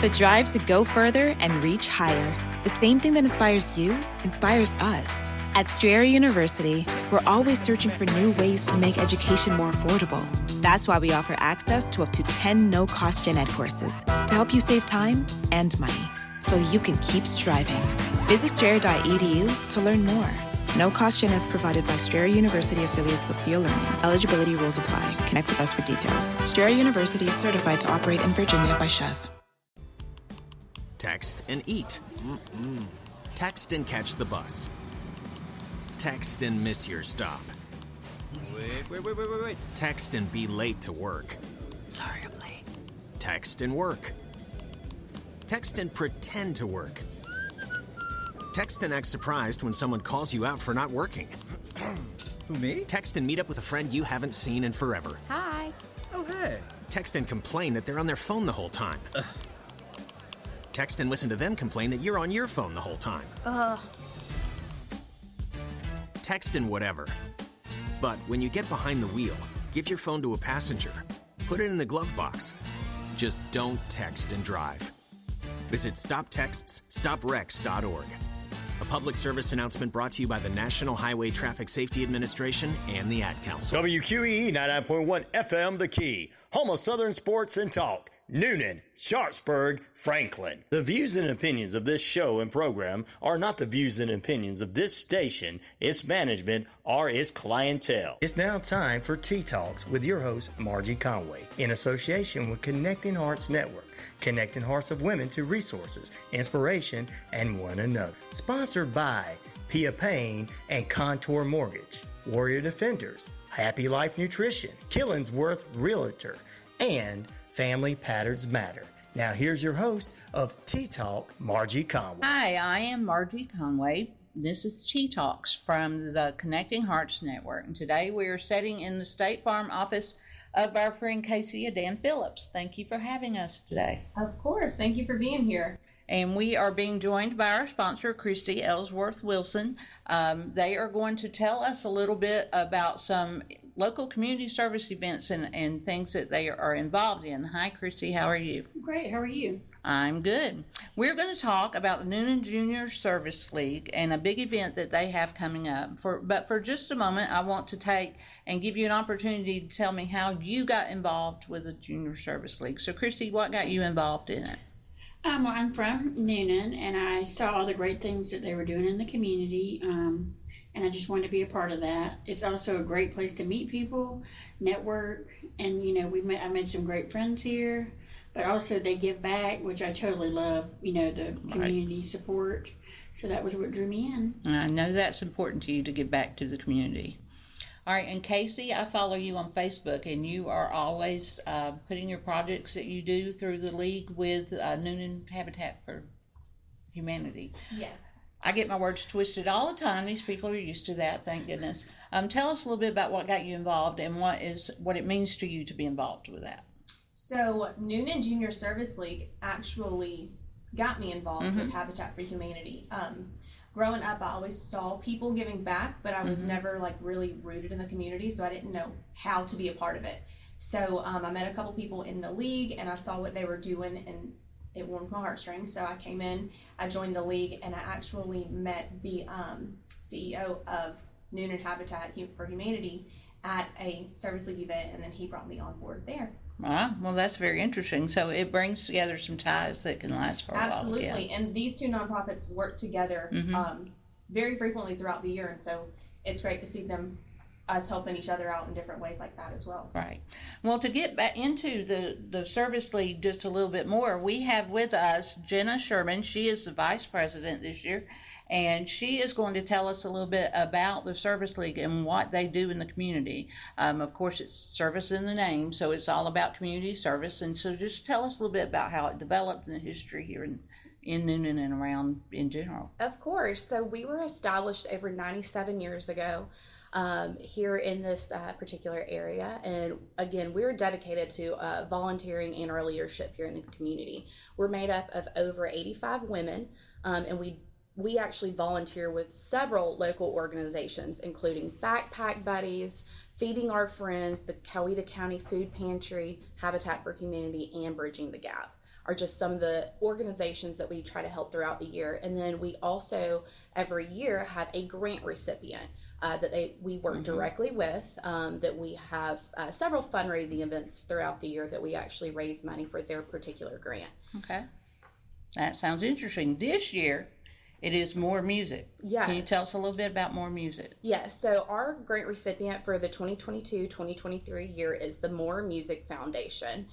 The drive to go further and reach higher. The same thing that inspires you inspires us. At Strayer University, we're always searching for new ways to make education more affordable. That's why we offer access to up to 10 no-cost gen ed courses to help you save time and money so you can keep striving. Visit strayer.edu to learn more. No-cost gen eds provided by Strayer University affiliates Sophia Learning. Eligibility rules apply. Connect with us for details. Strayer University is certified to operate in Virginia by Chev. Text and eat. Text and catch the bus. Text and miss your stop. Wait. Text and be late to work. Sorry, I'm late. Text and work. Text and pretend to work. Text and act surprised when someone calls you out for not working. Who, me? Text and meet up with a friend you haven't seen in forever. Hi. Oh, hey. Text and complain that they're on their phone the whole time. Text and listen to them complain that you're on your phone the whole time. Text and whatever. But when you get behind the wheel, give your phone to a passenger. Put it in the glove box. Just don't text and drive. Visit StopTextsStopWrecks.org. A public service announcement brought to you by the National Highway Traffic Safety Administration and the Ad Council. WQEE 99.1 FM The Key, home of Southern sports and talk. Noonan, Sharpsburg, Franklin. The views and opinions of this show and program are not the views and opinions of this station, its management, or its clientele. It's now time for Tea Talks with your host, Margie Conway, in association with Connecting Hearts Network, connecting hearts of women to resources, inspiration, and one another. Sponsored by Pia Payne and Contour Mortgage, Warrior Defenders, Happy Life Nutrition, Killingsworth Realtor, and Family Patterns Matter. Now here's your host of Tea Talk, Margie Conway. Hi, I am Margie Conway. This is Tea Talks from the Connecting Hearts Network. And today we are sitting in the State Farm office of our friend Casey Dan Phillips. Thank you for having us today. Of course. Thank you for being here. And we are being joined by our sponsor, Christy Ellsworth Wilson. They are going to tell us a little bit about some local community service events and things that they are involved in. Hi, Christy. How are you? Great. How are you? I'm good. We're going to talk about the Noonan Junior Service League and a big event that they have coming up. But for just a moment, I want to take and give you an opportunity to tell me how you got involved with the Junior Service League. So, Christy, what got you involved in it? Well, I'm from Noonan, and I saw all the great things that they were doing in the community, and I just wanted to be a part of that. It's also a great place to meet people, network, and I made some great friends here. But also they give back, which I totally love. The community support. So that was what drew me in. I know that's important to you to give back to the community. All right, and Casey, I follow you on Facebook, and you are always putting your projects that you do through the league with Noonan Habitat for Humanity. Yes. I get my words twisted all the time. These people are used to that, thank goodness. Tell us a little bit about what got you involved and what it means to you to be involved with that. So Noonan Junior Service League actually got me involved with Habitat for Humanity. Growing up, I always saw people giving back, but I was never really rooted in the community, so I didn't know how to be a part of it. So I met a couple people in the league, and I saw what they were doing, and it warmed my heartstrings. So I came in, I joined the league, and I actually met the CEO of Noonan Habitat for Humanity at a service league event, and then he brought me on board there. Ah, well, that's very interesting. So it brings together some ties that can last for a while. Absolutely, and these two nonprofits work together very frequently throughout the year, and so it's great to see us helping each other out in different ways like that as well. Right. Well, to get back into the service league just a little bit more, we have with us Jenna Sherman. She is the vice president this year, and she is going to tell us a little bit about the service league and what they do in the community. Of course, it's service in the name, so it's all about community service. And so just tell us a little bit about how it developed and the history here in Noonan and around in general. Of course. So we were established over 97 years ago here in this particular area. And again, we're dedicated to volunteering and our leadership here in the community. We're made up of over 85 women, and we actually volunteer with several local organizations, including Backpack Buddies, Feeding Our Friends, the Coweta County Food Pantry, Habitat for Humanity, and Bridging the Gap. are just some of the organizations that we try to help throughout the year. And then we also every year have a grant recipient that we work directly with, that we have several fundraising events throughout the year that we actually raise money for their particular grant. Okay. That sounds interesting. This year, it is More Music. Yes. Can you tell us a little bit about More Music? Yes. So our grant recipient for the 2022-2023 year is the More Music Foundation,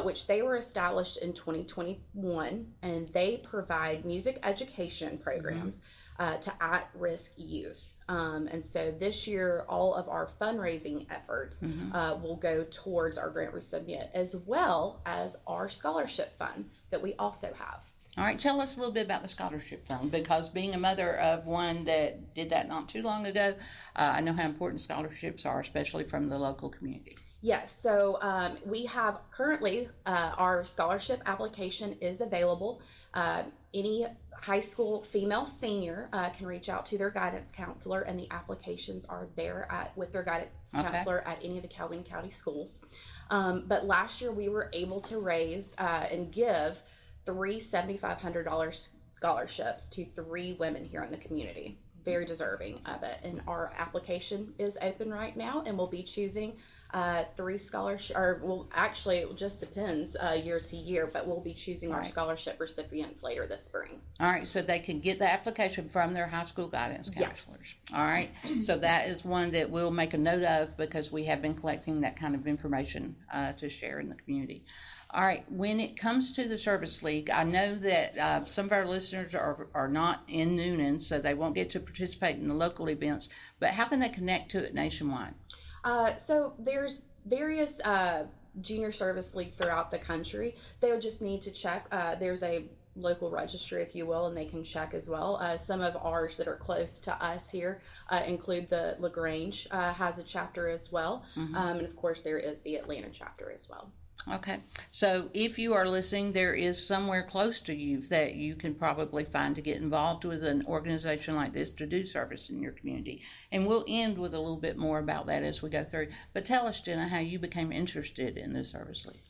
which they were established in 2021, and they provide music education programs to at-risk youth. And so this year, all of our fundraising efforts will go towards our grant recipient, as well as our scholarship fund that we also have. All right, tell us a little bit about the scholarship fund, because being a mother of one that did that not too long ago, I know how important scholarships are, especially from the local community. Yes, so we have currently our scholarship application is available. Any high school female senior can reach out to their guidance counselor, and the applications are there with their guidance counselor at any of the Calhoun County schools. But last year we were able to raise and give 3 $7,500 scholarships to 3 women here in the community, very deserving of it. And our application is open right now, and we'll be choosing 3 scholarships, or well, actually it just depends year to year, but we'll be choosing our scholarship recipients later this spring. All right, so they can get the application from their high school guidance counselors. Yes. All right, so that is one that we'll make a note of, because we have been collecting that kind of information to share in the community. All right, when it comes to the Service League, I know that some of our listeners are not in Newnan, so they won't get to participate in the local events, but how can they connect to it nationwide? So there's various junior service leagues throughout the country. They would just need to check. There's a local registry, if you will, and they can check as well. Some of ours that are close to us here include the LaGrange has a chapter as well. And of course there is the Atlanta chapter as well. Okay, so if you are listening, there is somewhere close to you that you can probably find to get involved with an organization like this to do service in your community. And we'll end with a little bit more about that as we go through. But tell us, Jenna, how you became interested in the Service League.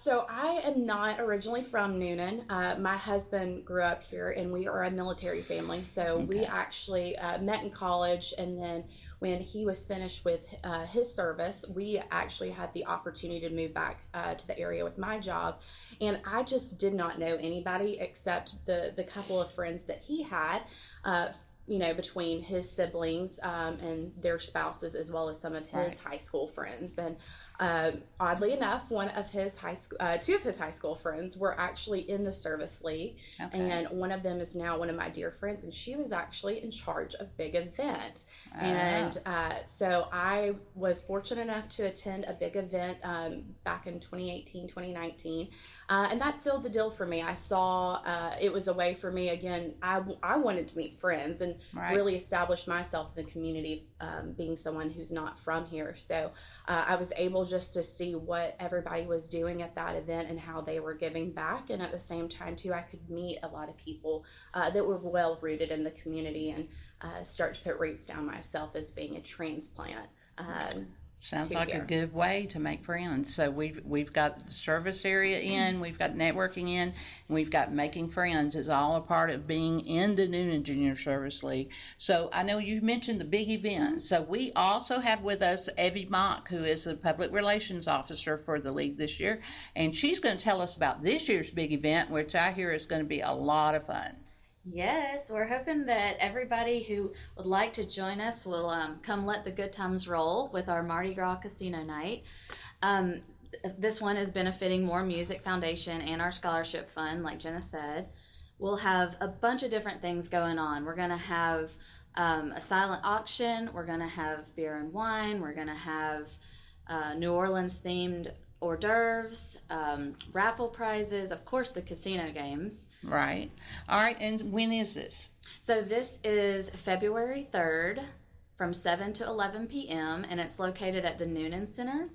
So I am not originally from Newnan. My husband grew up here, and we are a military family. So we actually met in college, and then when he was finished with his service, we actually had the opportunity to move back to the area with my job. And I just did not know anybody except the couple of friends that he had, between his siblings and their spouses, as well as some of his high school friends. And oddly enough, two of his high school friends were actually in the Service League, and one of them is now one of my dear friends, and she was actually in charge of big event. And so I was fortunate enough to attend a big event back in 2018, 2019, and that sealed the deal for me. I saw it was a way for me, again, I wanted to meet friends and really establish myself in the community, being someone who's not from here. So I was able just to see what everybody was doing at that event and how they were giving back, and at the same time too, I could meet a lot of people that were well rooted in the community, and start to put roots down myself as being a transplant. Sounds like a good way to make friends. So we've got the service area in, we've got networking in, and we've got making friends is all a part of being in the Newnan Junior Service League. So I know you mentioned the big events. So we also have with us Evie Mock, who is the Public Relations Officer for the League this year, and she's going to tell us about this year's big event, which I hear is going to be a lot of fun. Yes, we're hoping that everybody who would like to join us will come let the good times roll with our Mardi Gras Casino Night. This one is benefiting More Music Foundation and our scholarship fund, like Jenna said. We'll have a bunch of different things going on. We're going to have a silent auction. We're going to have beer and wine. We're going to have New Orleans themed hors d'oeuvres, raffle prizes, of course the casino games. Right. All right, and when is this? So this is February 3rd from 7 to 11 p.m., and it's located at the Newnan Center,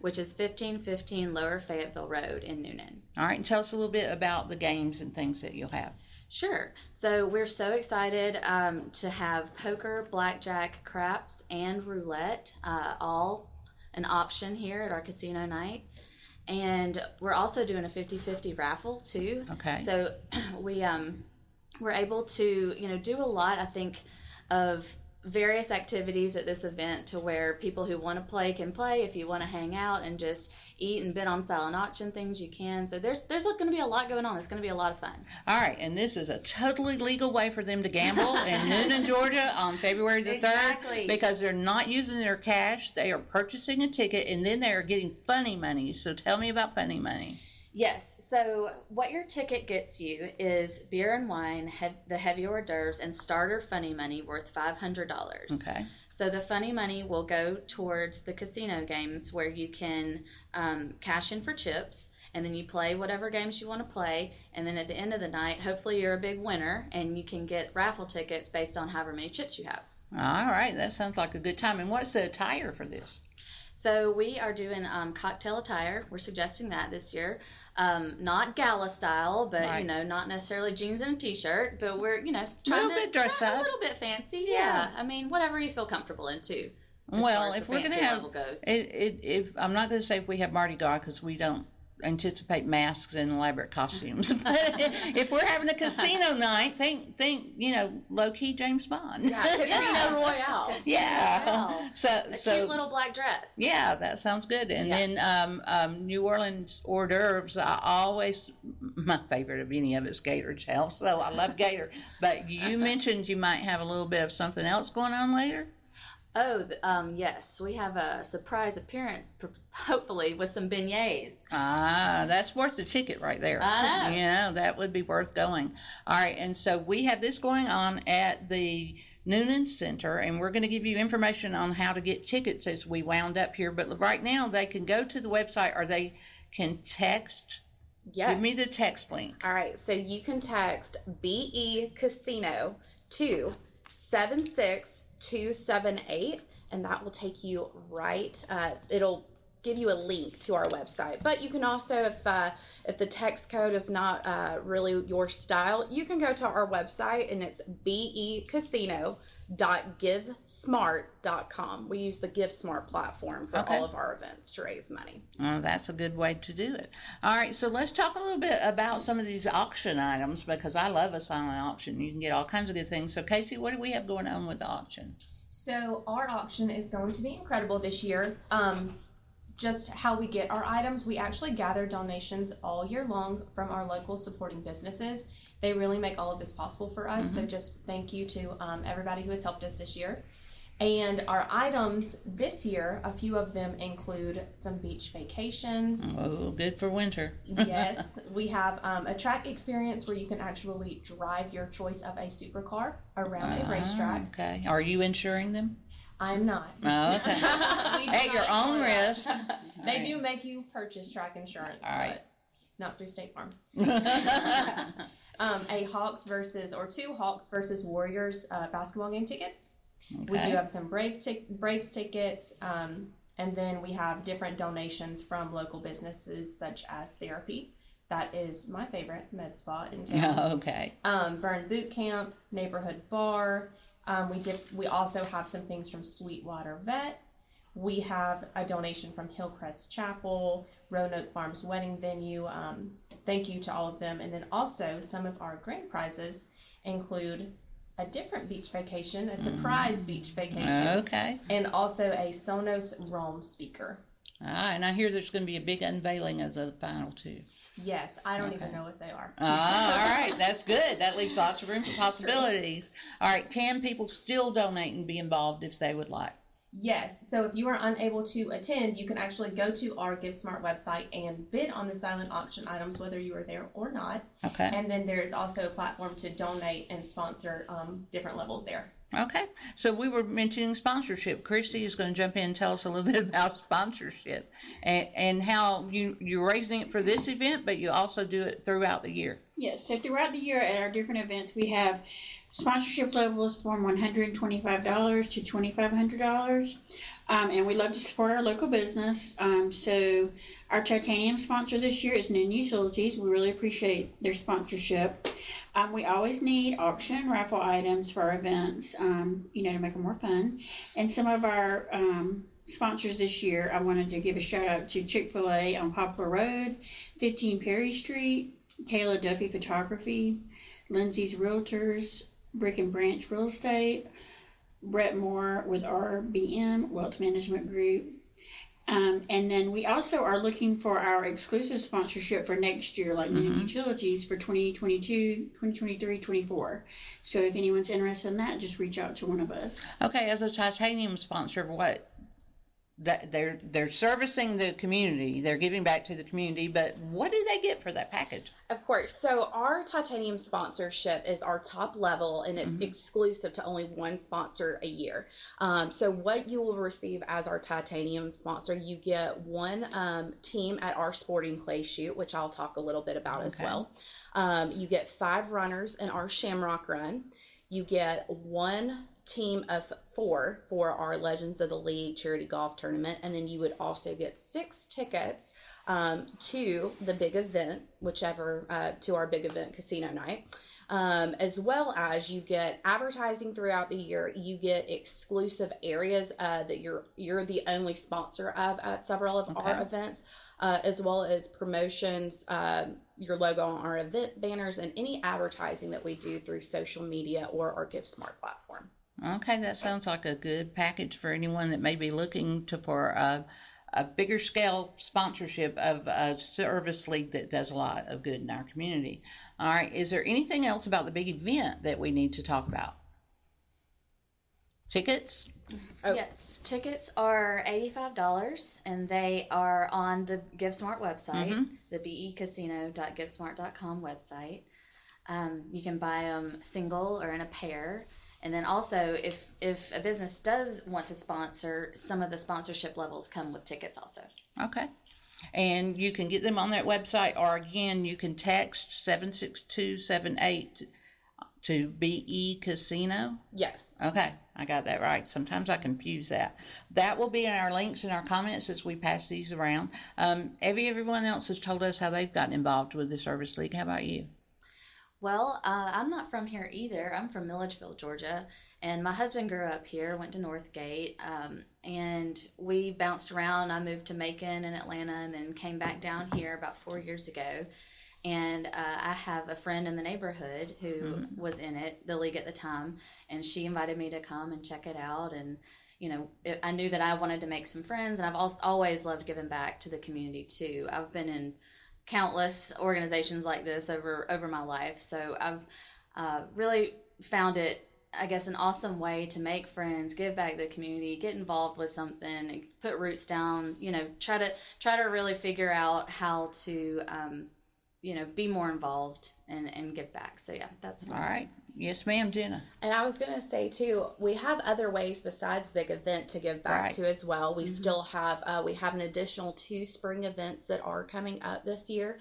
which is 1515 Lower Fayetteville Road in Newnan. All right, and tell us a little bit about the games and things that you'll have. Sure. So we're so excited to have poker, blackjack, craps, and roulette all an option here at our casino night. And we're also doing a 50-50 raffle too. Okay. So we're able to, do a lot, I think, of various activities at this event to where people who want to play can play. If you want to hang out and just eat and bid on silent auction things, you can. So there's going to be a lot going on. It's going to be a lot of fun. All right, and this is a totally legal way for them to gamble in Newnan, Georgia on February the 3rd. Exactly. Because they're not using their cash. They are purchasing a ticket, and then they are getting funny money. So tell me about funny money. Yes. So what your ticket gets you is beer and wine, the heavy hors d'oeuvres, and starter funny money worth $500. Okay. So the funny money will go towards the casino games where you can cash in for chips, and then you play whatever games you want to play, and then at the end of the night, hopefully you're a big winner, and you can get raffle tickets based on however many chips you have. All right, that sounds like a good time. And what's the attire for this? So we are doing cocktail attire. We're suggesting that this year. Not gala style, but, Right. not necessarily jeans and a t-shirt, but we're, trying Little bit dress a up. little bit fancy. Yeah. I mean, whatever you feel comfortable in, too. as Well, far as if the we're going to fancy have, level goes. if I'm not going to say if we have Mardi Gras because we don't anticipate masks and elaborate costumes, but if we're having a casino night, think low key James Bond. Yeah, Casino Royale. Yeah. So A cute little black dress. Yeah, that sounds good. And then New Orleans hors d'oeuvres, my favorite of any of it's Gator Chow, so I love Gator. But you mentioned you might have a little bit of something else going on later? Oh, yes. We have a surprise appearance, hopefully, with some beignets. Ah, that's worth the ticket right there. I know. That would be worth going. All right, and so we have this going on at the Newnan Center, and we're going to give you information on how to get tickets as we wound up here. But right now, they can go to the website or they can text. Yes. Give me the text link. All right, so you can text BE Casino to 76278, and that will take you right. It'll give you a link to our website. But you can also, if the text code is not really your style, you can go to our website, and it's becasino.givesmart.com. We use the GiveSmart platform for all of our events to raise money. Oh, that's a good way to do it. All right, so let's talk a little bit about some of these auction items because I love a silent auction. You can get all kinds of good things. So, Casey, what do we have going on with the auction? So our auction is going to be incredible this year. Just how we get our items, we actually gather donations all year long from our local supporting businesses. They really make all of this possible for us. So just thank you to everybody who has helped us this year. And our items this year, a few of them include some beach vacations. Oh, good for winter. Yes, we have a track experience where you can actually drive your choice of a supercar around a racetrack. Okay. Are you insuring them? I'm not. Oh, okay. At your own risk. They do make you purchase track insurance, right. but not through State Farm. A Hawks two Hawks versus Warriors basketball game tickets. Okay. We do have some Braves tickets, and then we have different donations from local businesses such as Therapy. That is my favorite med spa in town. Okay. Burn Boot Camp, Neighborhood Bar. We also have some things from Sweetwater Vet. We have a donation from Hillcrest Chapel, Roanoke Farms Wedding Venue. Thank you to all of them. And then also some of our grand prizes include a different beach vacation, a surprise beach vacation. Okay. And also a Sonos Roam speaker. And I hear there's going to be a big unveiling of the final two. Yes, I don't even know what they are. All right, that's good. That leaves lots of room for possibilities. All right, can people still donate and be involved if they would like? Yes, so if you are unable to attend, you can actually go to our GiveSmart website and bid on the silent auction items, whether you are there or not. Okay. And then there is also a platform to donate and sponsor different levels there. Okay, so we were mentioning sponsorship. Christy is going to jump in and tell us a little bit about sponsorship and how you're raising it for this event, but you also do it throughout the year. Yes, so throughout the year at our different events, we have sponsorship levels from $125 to $2,500. And we love to support our local business. So our titanium sponsor this year is Newnan Utilities. We really appreciate their sponsorship. We always need auction and raffle items for our events, to make them more fun. And some of our sponsors this year, I wanted to give a shout out to Chick-fil-A on Poplar Road, 15 Perry Street, Kayla Duffy Photography, Lindsay's Realtors, Brick and Branch Real Estate, Brett Moore with RBM Wealth Management Group. And then we also are looking for our exclusive sponsorship for next year, like Noonan Utilities for 2022, 2023, 24. So if anyone's interested in that, just reach out to one of us. Okay, as a titanium sponsor, what? That they're servicing the community, they're giving back to the community, but what do they get for that package? Of course. So our titanium sponsorship is our top level, and it's exclusive to only one sponsor a year. So what you will receive as our titanium sponsor, you get one team at our sporting clay shoot, which I'll talk a little bit about as well. You get 5 runners in our Shamrock Run. You get one team of 4 for our Legends of the League charity golf tournament, and then you would also get 6 tickets to the big event, to our big event casino night, as well as you get advertising throughout the year. You get exclusive areas that you're the only sponsor of at several of our events, as well as promotions, your logo on our event banners, and any advertising that we do through social media or our GiveSmart platform. Okay, that sounds like a good package for anyone that may be looking for a bigger scale sponsorship of a service league that does a lot of good in our community. All right, is there anything else about the big event that we need to talk about? Tickets? Oh. Yes, tickets are $85, and they are on the GiveSmart website, the becasino.givesmart.com website. You can buy them single or in a pair. And then also, if a business does want to sponsor, some of the sponsorship levels come with tickets also. Okay. And you can get them on that website, or again, you can text 76278 to BE Casino. Yes. Okay, I got that right. Sometimes I confuse that. That will be in our links and our comments as we pass these around. Everyone else has told us how they've gotten involved with the Service League. How about you? Well, I'm not from here either. I'm from Milledgeville, Georgia, and my husband grew up here, went to Northgate, and we bounced around. I moved to Macon and Atlanta, and then came back down here about 4 years ago. And I have a friend in the neighborhood who was in it, the league at the time, and she invited me to come and check it out. And I knew that I wanted to make some friends, and I've always loved giving back to the community too. I've been in countless organizations like this over my life, so I've really found it, I guess, an awesome way to make friends, give back to the community, get involved with something, and put roots down. Try to really figure out how to be more involved and give back. So yeah, that's fun. All right. Yes, ma'am, Jenna. And I was going to say too, we have other ways besides big event to give back to as well. We still have we have an additional 2 spring events that are coming up this year,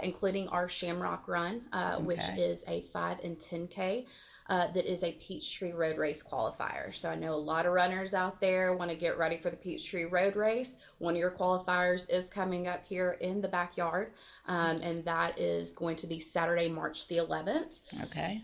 including our Shamrock Run, which is a 5 and 10K. That is a Peachtree Road Race qualifier. So I know a lot of runners out there want to get ready for the Peachtree Road Race. One of your qualifiers is coming up here in the backyard, and that is going to be Saturday, March the 11th. Okay.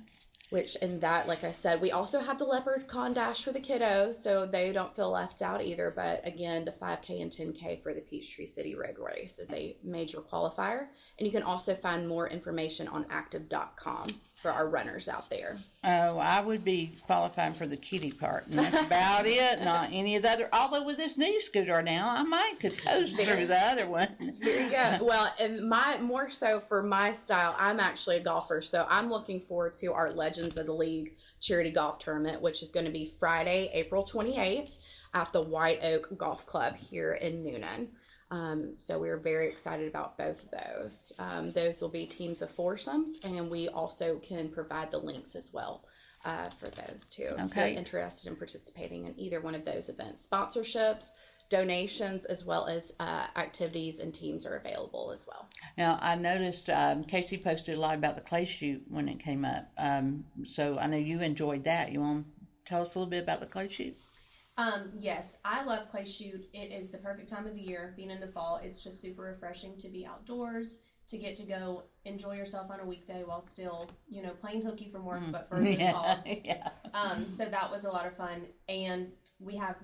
Which, in that, like I said, we also have the Leopard Con Dash for the kiddos, so they don't feel left out either. But again, the 5K and 10K for the Peachtree City Road Race is a major qualifier. And you can also find more information on active.com for our runners out there. Oh, I would be qualifying for the kiddie part, and that's about it. Not any of the other. Although with this new scooter now, I could coast through the other one. There you go. Well, and more so for my style, I'm actually a golfer, so I'm looking forward to our Legends of the League charity golf tournament, which is going to be Friday, April 28th at the White Oak Golf Club here in Noonan. So we're very excited about both of those. Those will be teams of foursomes, and we also can provide the links as well for those too. Okay. If you're interested in participating in either one of those events. Sponsorships, donations, as well as activities and teams are available as well. Now, I noticed Casey posted a lot about the clay shoot when it came up. So I know you enjoyed that. You want to tell us a little bit about the clay shoot? Yes, I love clay shoot. It is the perfect time of the year, being in the fall. It's just super refreshing to be outdoors, to get to go enjoy yourself on a weekday while still, playing hooky from work, but for the fall. Yeah. So that was a lot of fun. And we have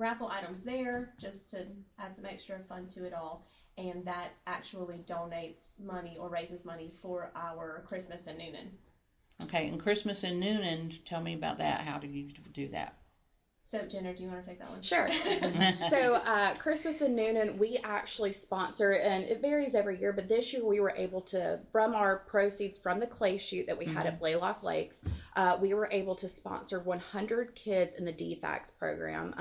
raffle items there just to add some extra fun to it all. And that actually donates money or raises money for our Christmas in Newnan. Okay, and Christmas in Newnan, tell me about that. How do you do that? So, Jenna, do you want to take that one? Sure. So, Christmas in Newnan, we actually sponsor, and it varies every year, but this year we were able to, from our proceeds from the clay shoot that we had at Blaylock Lakes, we were able to sponsor 100 kids in the DFACS program,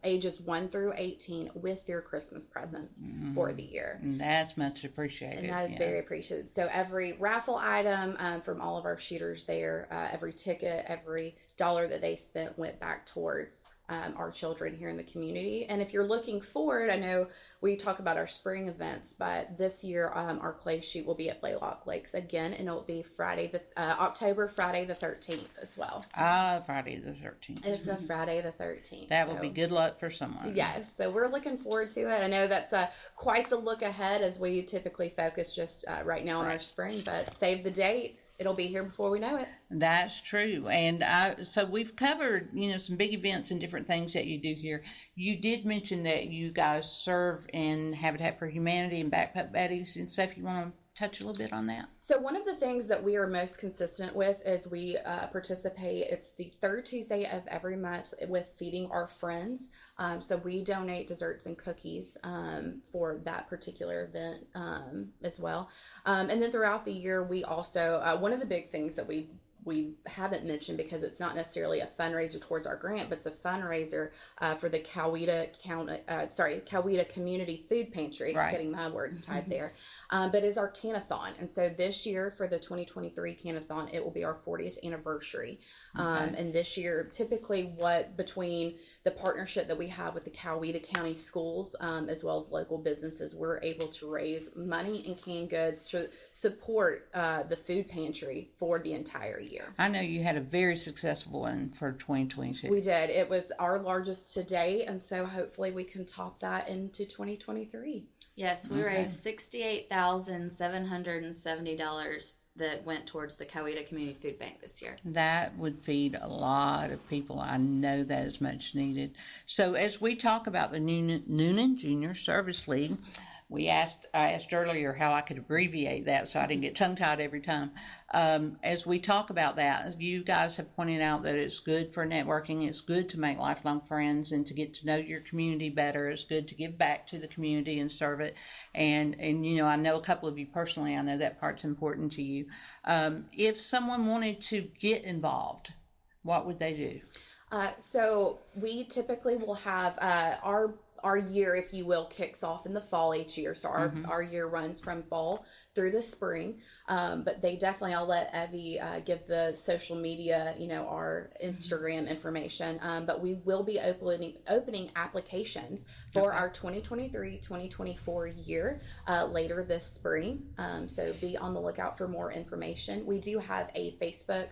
ages 1 through 18, with their Christmas presents for the year. And that's much appreciated. And that is very appreciated. So every raffle item from all of our shooters there, every ticket, every dollar that they spent went back towards our children here in the community. And if you're looking forward, I know we talk about our spring events, but this year our clay shoot will be at Blaylock Lakes again, and it will be October Friday the 13th as well. Friday the 13th. It's a Friday the 13th. That will be good luck for someone. Yes, so we're looking forward to it. I know that's quite the look ahead, as we typically focus just right now on our spring, but save the date. It'll be here before we know it. That's true. And so we've covered, some big events and different things that you do here. You did mention that you guys serve in Habitat for Humanity and Backpack Buddies and stuff. You want to touch a little bit on that? So one of the things that we are most consistent with is we participate. It's the third Tuesday of every month with Feeding Our Friends. So we donate desserts and cookies for that particular event as well. And then throughout the year, we also, one of the big things that we haven't mentioned, because it's not necessarily a fundraiser towards our grant, but it's a fundraiser for the Coweta Community Food Pantry. Right. Getting my words tied there. But is our Can-a-thon. And so this year for the 2023 Can-a-thon, it will be our 40th anniversary. And this year, typically between the partnership that we have with the Coweta County Schools, as well as local businesses, we're able to raise money and canned goods to support the food pantry for the entire year. I know you had a very successful one for 2022. We did. It was our largest to date, and so hopefully we can top that into 2023. Yes, we raised $68,770 that went towards the Coweta Community Food Bank this year. That would feed a lot of people. I know that is much needed. So as we talk about the Newnan Junior Service League, I asked earlier how I could abbreviate that so I didn't get tongue-tied every time. As we talk about that, you guys have pointed out that it's good for networking. It's good to make lifelong friends and to get to know your community better. It's good to give back to the community and serve it. And I know a couple of you personally. I know that part's important to you. If someone wanted to get involved, what would they do? So we typically will have our year, if you will, kicks off in the fall each year. So our year runs from fall through the spring. But I'll let Evie give the social media, our Instagram information. But we will be opening applications for our 2023-2024 year later this spring. So be on the lookout for more information. We do have a Facebook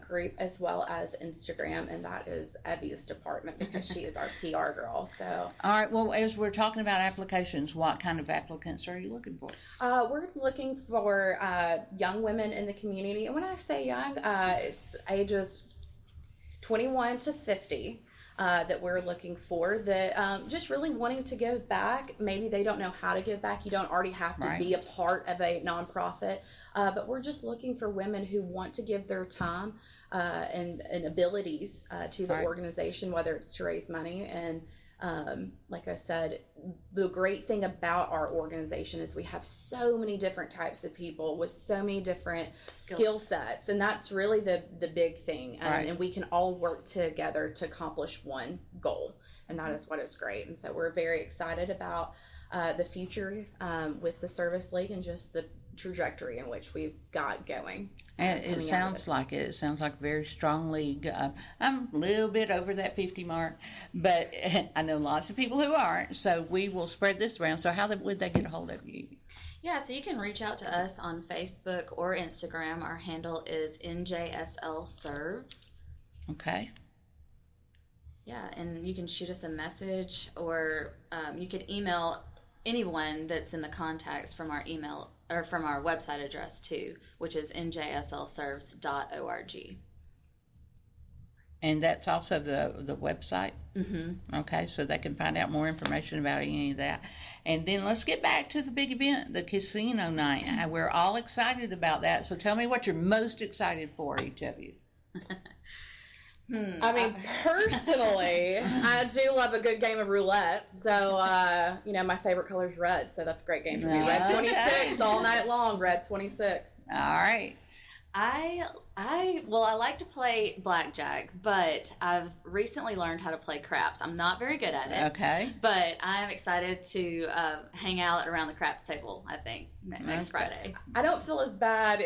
group as well as Instagram, and that is Evie's department because she is our PR girl. So all right, well, as we're talking about applications, what kind of applicants are you looking for? We're looking for young women in the community, and when I say young, it's ages 21 to 50 that we're looking for, that just really wanting to give back. Maybe they don't know how to give back. You don't already have to be a part of a nonprofit, but we're just looking for women who want to give their time and abilities to the organization, whether it's to raise money. And like I said, the great thing about our organization is we have so many different types of people with so many different skill sets, and that's really the big thing. And we can all work together to accomplish one goal, and that is what is great. And so we're very excited about the future with the Service League and just the trajectory in which we've got going. And it sounds like it. It sounds like a very strong league. I'm a little bit over that 50 mark, but I know lots of people who aren't, so we will spread this around. So how would they get a hold of you? Yeah, so you can reach out to us on Facebook or Instagram. Our handle is NJSL Serves. Okay. Yeah, and you can shoot us a message, or you could email anyone that's in the contacts from our email or from our website address too, which is njslserves.org. And that's also the website? Mm-hmm. Okay, so they can find out more information about any of that. And then let's get back to the big event, the casino night. We're all excited about that. So tell me what you're most excited for, each of you. I mean, personally, I do love a good game of roulette. So, my favorite color is red. So that's a great game for me. Red 26 all night long. Red 26. All right. I like to play blackjack, but I've recently learned how to play craps. I'm not very good at it. Okay. But I'm excited to hang out around the craps table, I think, next Friday. I don't feel as bad,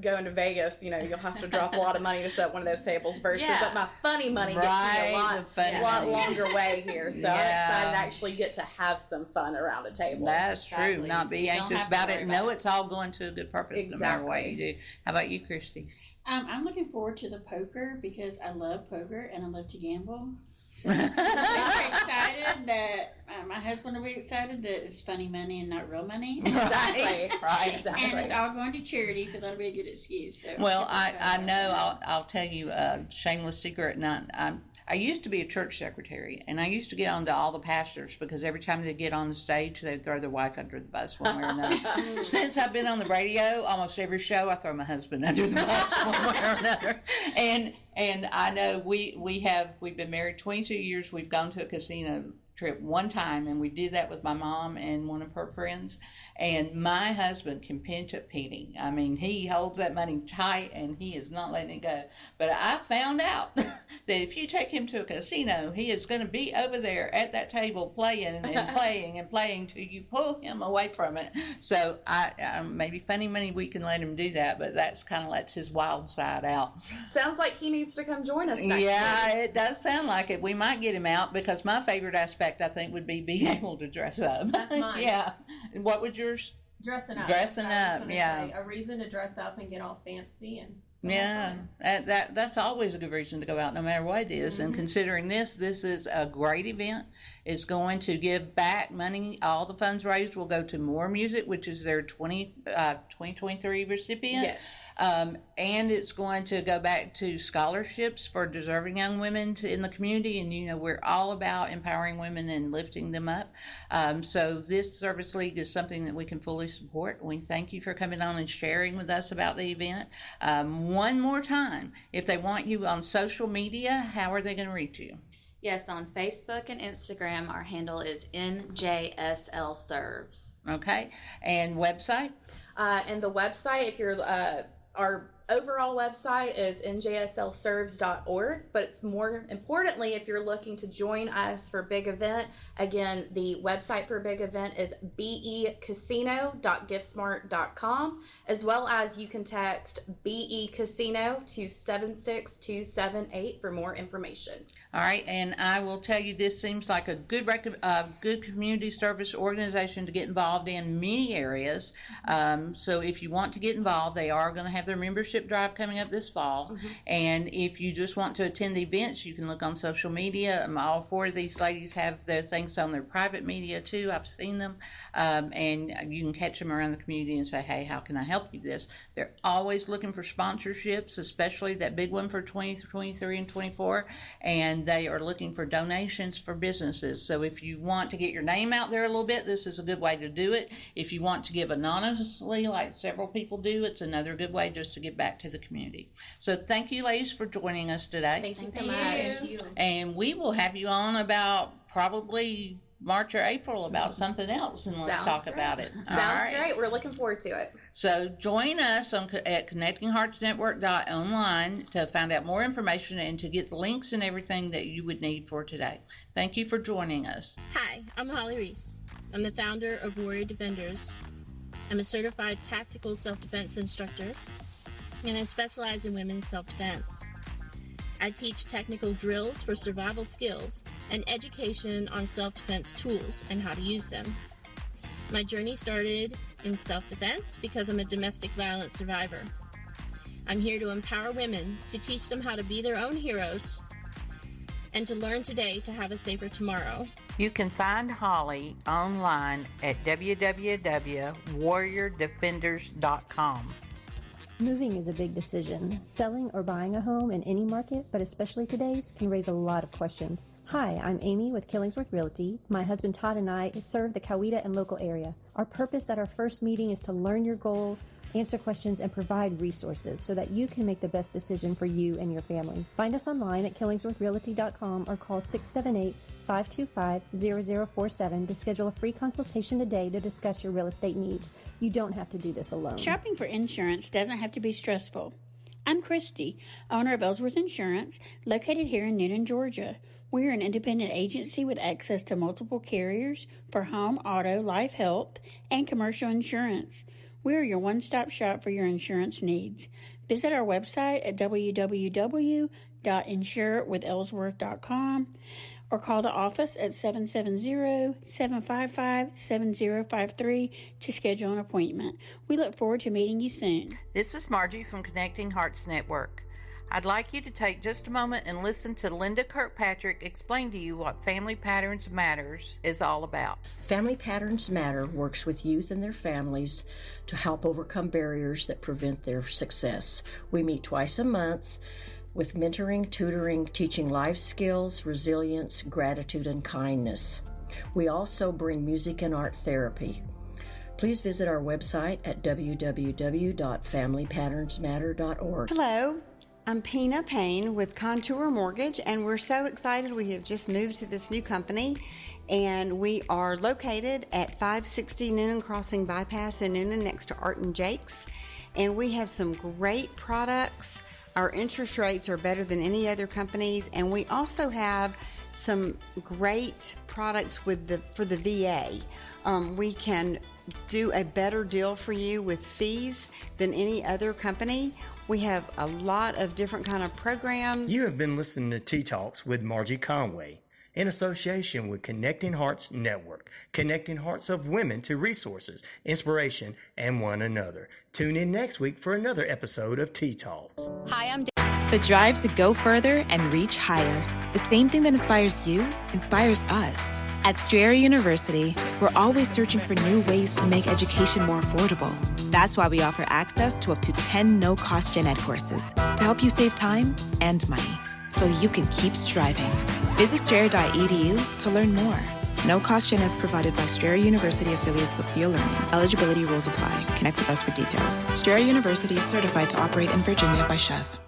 going to Vegas. You'll have to drop a lot of money to set one of those tables versus my funny money gets me a lot longer way here. So I'm excited to actually get to have some fun around a table. That's true. Not be anxious about it. Know it's all going to a good purpose no matter what you do. How about you, Christy? I'm looking forward to the poker because I love poker and I love to gamble. So I'm very excited that my husband will be excited that it's funny money and not real money. Exactly. Right. Exactly. And it's all going to charity, so that'll be a good excuse. So Well, I know. I'll tell you a shameless secret. I used to be a church secretary, and I used to get on to all the pastors because every time they get on the stage, they'd throw their wife under the bus one way or another. Since I've been on the radio, almost every show, I throw my husband under the bus one way or another. And I know we've been married 22 years. We've gone to a casino trip one time, and we did that with my mom and one of her friends. And my husband can pinch a penny. I mean, he holds that money tight, and he is not letting it go. But I found out that if you take him to a casino, he is going to be over there at that table playing and playing and playing till you pull him away from it. So maybe funny money, we can let him do that, but that's kind of lets his wild side out. Sounds like he needs to come join us next week. It does sound like it. We might get him out because my favorite aspect, I think, would be being able to dress up. That's mine. Yeah. And what would yours? Dressing up. Dressing up, yeah. Say, a reason to dress up and get all fancy and. Yeah, that's always a good reason to go out, no matter what it is. And considering this is a great event. It's going to give back money. All the funds raised will go to More Music, which is their 2023 recipient. Yes. And it's going to go back to scholarships for deserving young women in the community. And, we're all about empowering women and lifting them up. So this Service League is something that we can fully support. We thank you for coming on and sharing with us about the event. One more time, if they want you on social media, how are they going to reach you? Yes, on Facebook and Instagram, our handle is NJSL Serves. Okay. And website? And the website, if you're our overall website is njslserves.org, but it's more importantly, if you're looking to join us for Big Event, again, the website for Big Event is becasino.giftsmart.com, as well as you can text BE-Casino to 76278 for more information. All right, and I will tell you, this seems like a good community service organization to get involved in many areas. So if you want to get involved, they are going to have their membership drive coming up this fall. And if you just want to attend the events, you can look on social media. All four of these ladies have their things on their private media too. I've seen them. And you can catch them around the community and say, hey, how can I help you with this? They're always looking for sponsorships, especially that big one for 2023 and 24. And they are looking for donations for businesses. So if you want to get your name out there a little bit, this is a good way to do it. If you want to give anonymously, like several people do, it's another good way just to give back to the community. So thank you, ladies, for joining us today. Thank you so much. Thank you. And we will have you on about probably March or April about something else, and let's talk about it. Sounds great. We're looking forward to it. So join us at connectingheartsnetwork.online to find out more information and to get the links and everything that you would need for today. Thank you for joining us. Hi, I'm Holly Reese. I'm the founder of Warrior Defenders. I'm a certified tactical self-defense instructor, and I specialize in women's self-defense. I teach technical drills for survival skills and education on self-defense tools and how to use them. My journey started in self-defense because I'm a domestic violence survivor. I'm here to empower women, to teach them how to be their own heroes, and to learn today to have a safer tomorrow. You can find Holly online at www.warriordefenders.com. Moving is a big decision. Selling or buying a home in any market, but especially today's, can raise a lot of questions. Hi, I'm Amy with Killingsworth Realty. My husband Todd and I serve the Coweta and local area. Our purpose at our first meeting is to learn your goals, answer questions, and provide resources so that you can make the best decision for you and your family. Find us online at killingsworthrealty.com or call 678-525-0047 to schedule a free consultation today to discuss your real estate needs. You don't have to do this alone. Shopping for insurance doesn't have to be stressful. I'm Christy, owner of Ellsworth Insurance, located here in Newnan, Georgia. We're an independent agency with access to multiple carriers for home, auto, life, health, and commercial insurance. We're your one-stop shop for your insurance needs. Visit our website at www.insurewithellsworth.com or call the office at 770-755-7053 to schedule an appointment. We look forward to meeting you soon. This is Margie from Connecting Hearts Network. I'd like you to take just a moment and listen to Linda Kirkpatrick explain to you what Family Patterns Matters is all about. Family Patterns Matter works with youth and their families to help overcome barriers that prevent their success. We meet twice a month with mentoring, tutoring, teaching life skills, resilience, gratitude, and kindness. We also bring music and art therapy. Please visit our website at www.familypatternsmatter.org. Hello. I'm Pina Payne with Contour Mortgage, and we're so excited. We have just moved to this new company, and we are located at 560 Newnan Crossing Bypass in Newnan next to Art and Jake's, and we have some great products. Our interest rates are better than any other companies, and we also have some great products for the VA. We can do a better deal for you with fees than any other company. We have a lot of different kind of programs. You have been listening to Tea Talks with Margie Conway in association with Connecting Hearts Network, connecting hearts of women to resources, inspiration, and one another. Tune in next week for another episode of Tea Talks. Hi, I'm The drive to go further and reach higher. The same thing that inspires you inspires us. At Strayer University, we're always searching for new ways to make education more affordable. That's why we offer access to up to 10 no-cost gen ed courses to help you save time and money so you can keep striving. Visit strayer.edu to learn more. No-cost gen eds provided by Strayer University affiliates Sophia Learning. Eligibility rules apply. Connect with us for details. Strayer University is certified to operate in Virginia by Chev.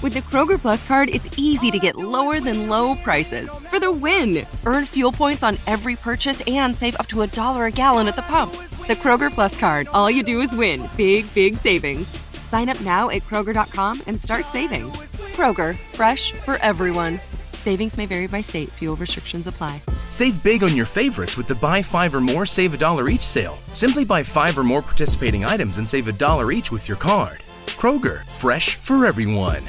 With the Kroger Plus card, it's easy to get lower than low prices for the win. Earn fuel points on every purchase and save up to $1 a gallon at the pump. The Kroger Plus card. All you do is win. Big, big savings. Sign up now at Kroger.com and start saving. Kroger, fresh for everyone. Savings may vary by state. Fuel restrictions apply. Save big on your favorites with the Buy 5 or More, Save $1 each sale. Simply buy 5 or more participating items and save $1 each with your card. Kroger, fresh for everyone.